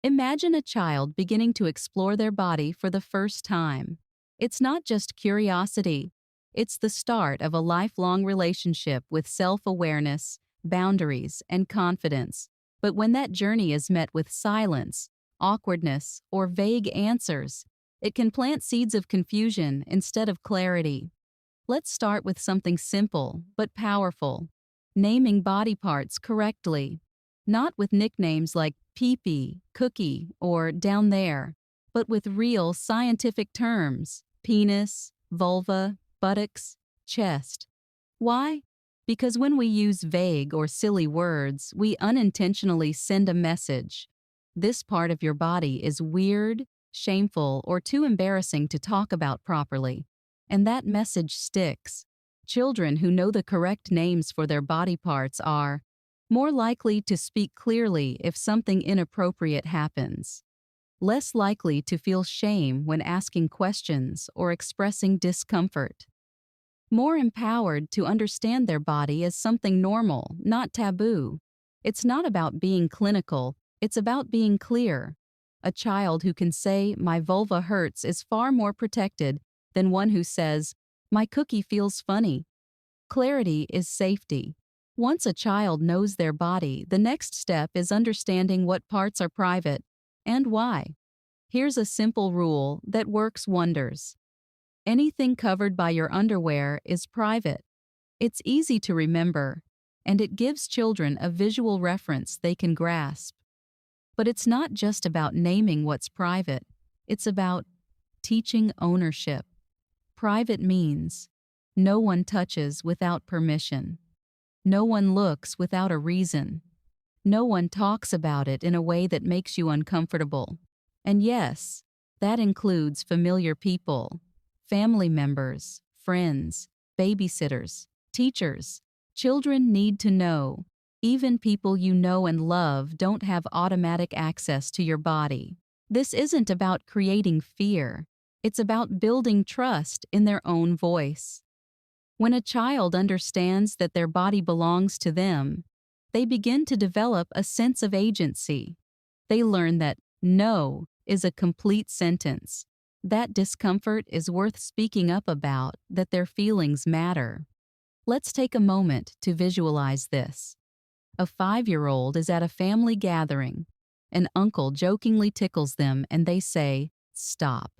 Imagine a child beginning to explore their body for the first time. It's not just curiosity, it's the start of a lifelong relationship with self awareness, boundaries, and confidence. But when that journey is met with silence, awkwardness, or vague answers, it can plant seeds of confusion instead of clarity. Let's start with something simple but powerful: naming body parts correctly. Not with nicknames like pee-pee, cookie, or down there, but with real scientific terms: penis, vulva, buttocks, chest. Why? Because when we use vague or silly words, we unintentionally send a message. This part of your body is weird, shameful, or too embarrassing to talk about properly. And that message sticks. Children who know the correct names for their body parts are more likely to speak clearly if something inappropriate happens, less likely to feel shame when asking questions or expressing discomfort, more empowered to understand their body as something normal, not taboo. It's not about being clinical, it's about being clear. A child who can say, "My vulva hurts," is far more protected than one who says, "My cookie feels funny." Clarity is safety. Once a child knows their body, the next step is understanding what parts are private and why. Here's a simple rule that works wonders. Anything covered by your underwear is private. It's easy to remember, and it gives children a visual reference they can grasp. But it's not just about naming what's private, it's about teaching ownership. Private means no one touches without permission. No one looks without a reason. No one talks about it in a way that makes you uncomfortable. And yes, that includes familiar people, family members, friends, babysitters, teachers. Children need to know. Even people you know and love don't have automatic access to your body. This isn't about creating fear. It's about building trust in their own voice. When a child understands that their body belongs to them, they begin to develop a sense of agency. They learn that no is a complete sentence, that discomfort is worth speaking up about, that their feelings matter. Let's take a moment to visualize this. A 5-year-old is at a family gathering. An uncle jokingly tickles them and they say, "Stop."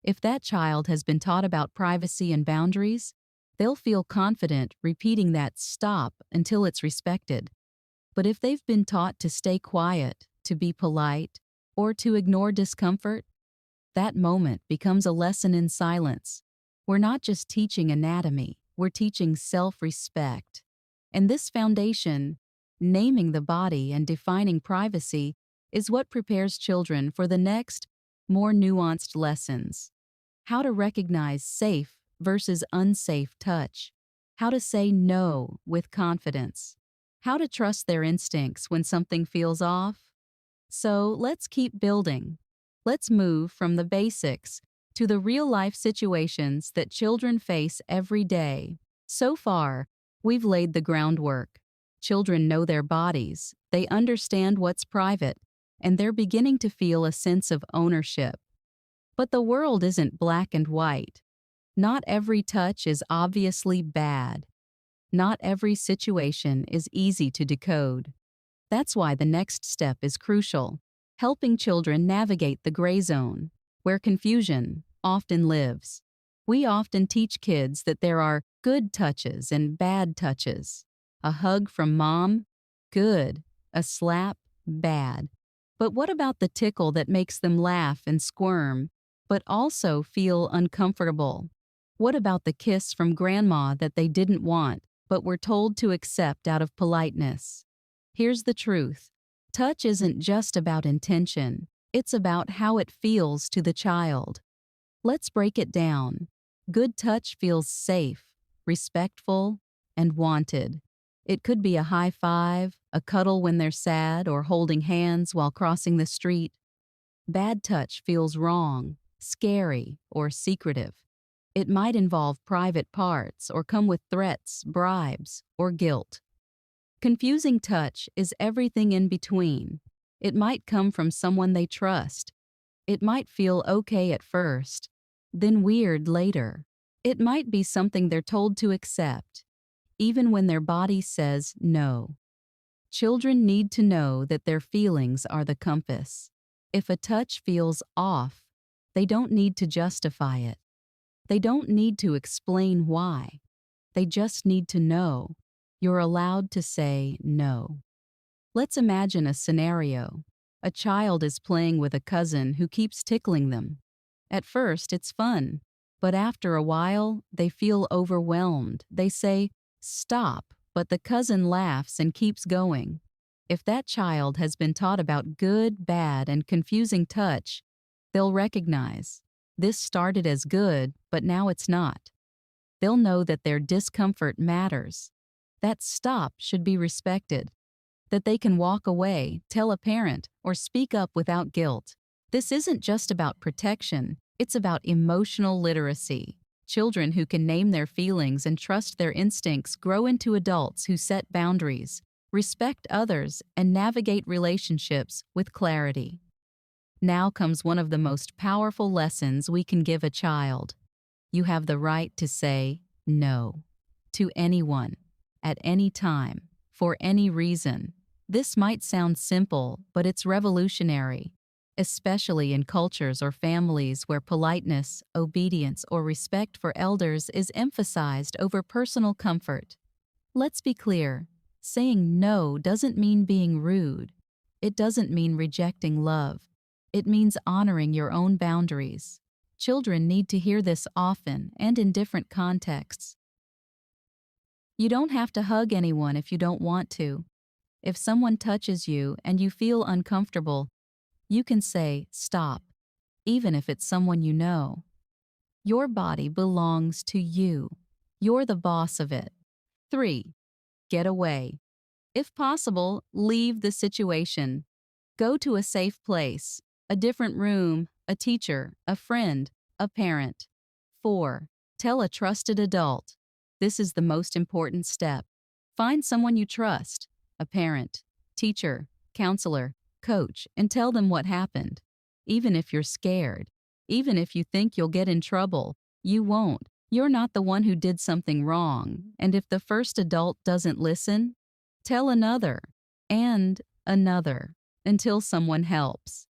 If that child has been taught about privacy and boundaries, they'll feel confident repeating that "stop" until it's respected. But if they've been taught to stay quiet, to be polite, or to ignore discomfort, that moment becomes a lesson in silence. We're not just teaching anatomy, we're teaching self-respect. And this foundation, naming the body and defining privacy, is what prepares children for the next, more nuanced lessons. How to recognize safe versus unsafe touch. How to say no with confidence. How to trust their instincts when something feels off. So let's keep building. Let's move from the basics to the real-life situations that children face every day. So far, we've laid the groundwork. Children know their bodies, they understand what's private, and they're beginning to feel a sense of ownership. But the world isn't black and white. Not every touch is obviously bad. Not every situation is easy to decode. That's why the next step is crucial: helping children navigate the gray zone, where confusion often lives. We often teach kids that there are good touches and bad touches. A hug from mom? Good. A slap? Bad. But what about the tickle that makes them laugh and squirm, but also feel uncomfortable? What about the kiss from grandma that they didn't want, but were told to accept out of politeness? Here's the truth. Touch isn't just about intention. It's about how it feels to the child. Let's break it down. Good touch feels safe, respectful, and wanted. It could be a high five, a cuddle when they're sad, or holding hands while crossing the street. Bad touch feels wrong, scary, or secretive. It might involve private parts or come with threats, bribes, or guilt. Confusing touch is everything in between. It might come from someone they trust. It might feel okay at first, then weird later. It might be something they're told to accept, even when their body says no. Children need to know that their feelings are the compass. If a touch feels off, they don't need to justify it. They don't need to explain why. They just need to know. You're allowed to say no. Let's imagine a scenario. A child is playing with a cousin who keeps tickling them. At first, it's fun, but after a while, they feel overwhelmed. They say, "Stop," but the cousin laughs and keeps going. If that child has been taught about good, bad, and confusing touch, they'll recognize this started as good, but now it's not. They'll know that their discomfort matters. That stop should be respected. That they can walk away, tell a parent, or speak up without guilt. This isn't just about protection, it's about emotional literacy. Children who can name their feelings and trust their instincts grow into adults who set boundaries, respect others, and navigate relationships with clarity. Now comes one of the most powerful lessons we can give a child. You have the right to say no to anyone, at any time, for any reason. This might sound simple, but it's revolutionary, especially in cultures or families where politeness, obedience, or respect for elders is emphasized over personal comfort. Let's be clear, saying no doesn't mean being rude. It doesn't mean rejecting love. It means honoring your own boundaries. Children need to hear this often and in different contexts. You don't have to hug anyone if you don't want to. If someone touches you and you feel uncomfortable, you can say, "Stop," even if it's someone you know. Your body belongs to you. You're the boss of it. 3. Get away. If possible, leave the situation. Go to a safe place, a different room, a teacher, a friend, a parent. 4. Tell a trusted adult. This is the most important step. Find someone you trust, a parent, teacher, counselor, coach, and tell them what happened. Even if you're scared, even if you think you'll get in trouble, you won't. You're not the one who did something wrong, and if the first adult doesn't listen, tell another, and another, until someone helps.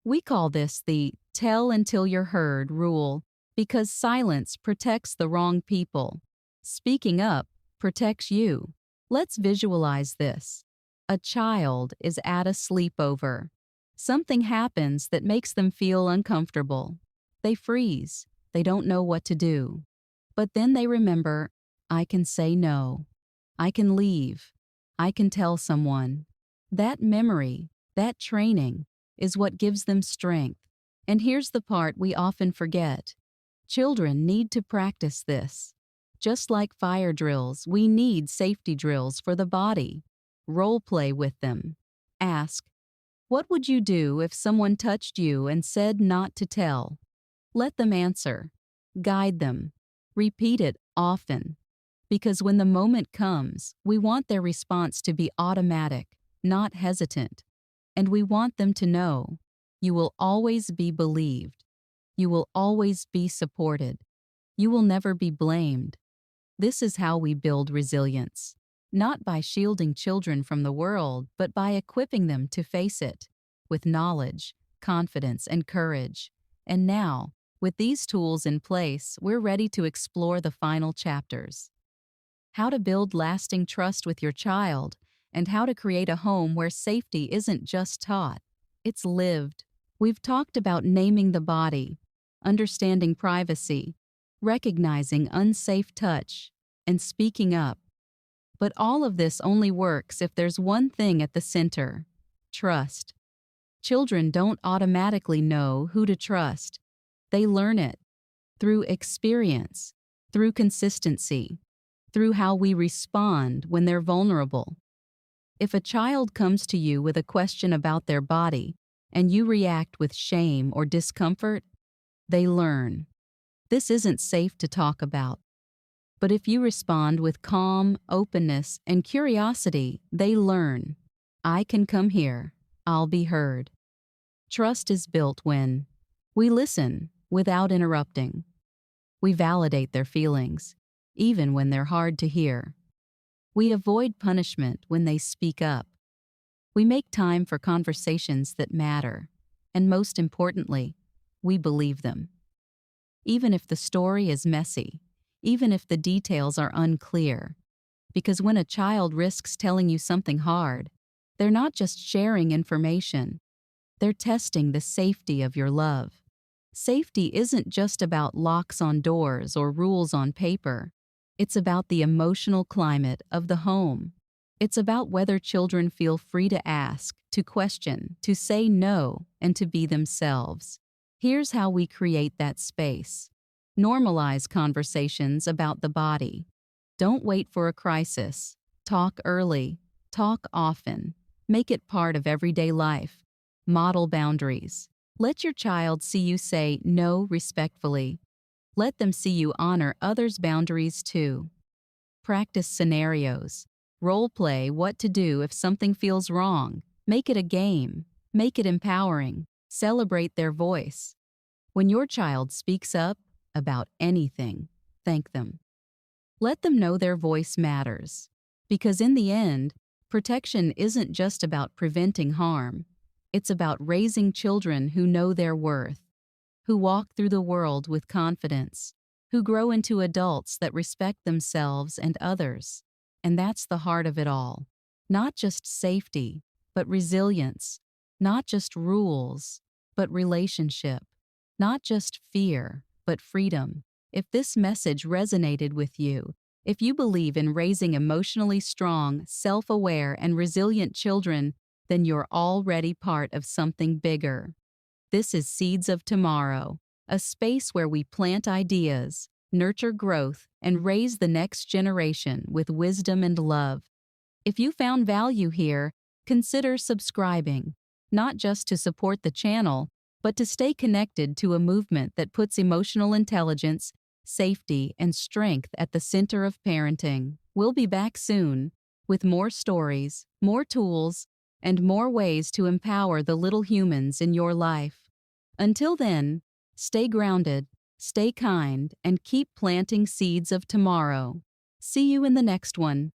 We call this the "tell until you're heard" rule because silence protects the wrong people. Speaking up protects you. Let's visualize this. A child is at a sleepover. Something happens that makes them feel uncomfortable. They freeze. They don't know what to do. But then they remember, I can say no. I can leave. I can tell someone. That memory, that training, is what gives them strength. And here's the part we often forget. Children need to practice this. Just like fire drills, we need safety drills for the body. Role play with them. Ask, what would you do if someone touched you and said not to tell? Let them answer. Guide them. Repeat it often. Because when the moment comes, we want their response to be automatic, not hesitant. And we want them to know, you will always be believed. You will always be supported. You will never be blamed. This is how we build resilience. Not by shielding children from the world, but by equipping them to face it, with knowledge, confidence, and courage. And now, with these tools in place, we're ready to explore the final chapters. How to build lasting trust with your child, and how to create a home where safety isn't just taught, it's lived. We've talked about naming the body, understanding privacy, recognizing unsafe touch, and speaking up. But all of this only works if there's one thing at the center: trust. Children don't automatically know who to trust. They learn it through experience, through consistency, through how we respond when they're vulnerable. If a child comes to you with a question about their body and you react with shame or discomfort, they learn. This isn't safe to talk about. But if you respond with calm, openness, and curiosity, they learn. I can come here. I'll be heard. Trust is built when we listen without interrupting. We validate their feelings, even when they're hard to hear. We avoid punishment when they speak up. We make time for conversations that matter. And most importantly, we believe them. Even if the story is messy, even if the details are unclear. Because when a child risks telling you something hard, they're not just sharing information, they're testing the safety of your love. Safety isn't just about locks on doors or rules on paper. It's about the emotional climate of the home. It's about whether children feel free to ask, to question, to say no, and to be themselves. Here's how we create that space. Normalize conversations about the body. Don't wait for a crisis. Talk early. Talk often. Make it part of everyday life. Model boundaries. Let your child see you say no respectfully. Let them see you honor others' boundaries too. Practice scenarios. Role play what to do if something feels wrong. Make it a game. Make it empowering. Celebrate their voice. When your child speaks up about anything, thank them. Let them know their voice matters. Because in the end, protection isn't just about preventing harm. It's about raising children who know their worth, who walk through the world with confidence, who grow into adults that respect themselves and others. And that's the heart of it all. Not just safety, but resilience. Not just rules, but relationship. Not just fear, but freedom. If this message resonated with you, if you believe in raising emotionally strong, self-aware, and resilient children, then you're already part of something bigger. This is Seeds of Tomorrow, a space where we plant ideas, nurture growth, and raise the next generation with wisdom and love. If you found value here, consider subscribing, not just to support the channel, but to stay connected to a movement that puts emotional intelligence, safety, and strength at the center of parenting. We'll be back soon with more stories, more tools, and more ways to empower the little humans in your life. Until then, stay grounded, stay kind, and keep planting seeds of tomorrow. See you in the next one.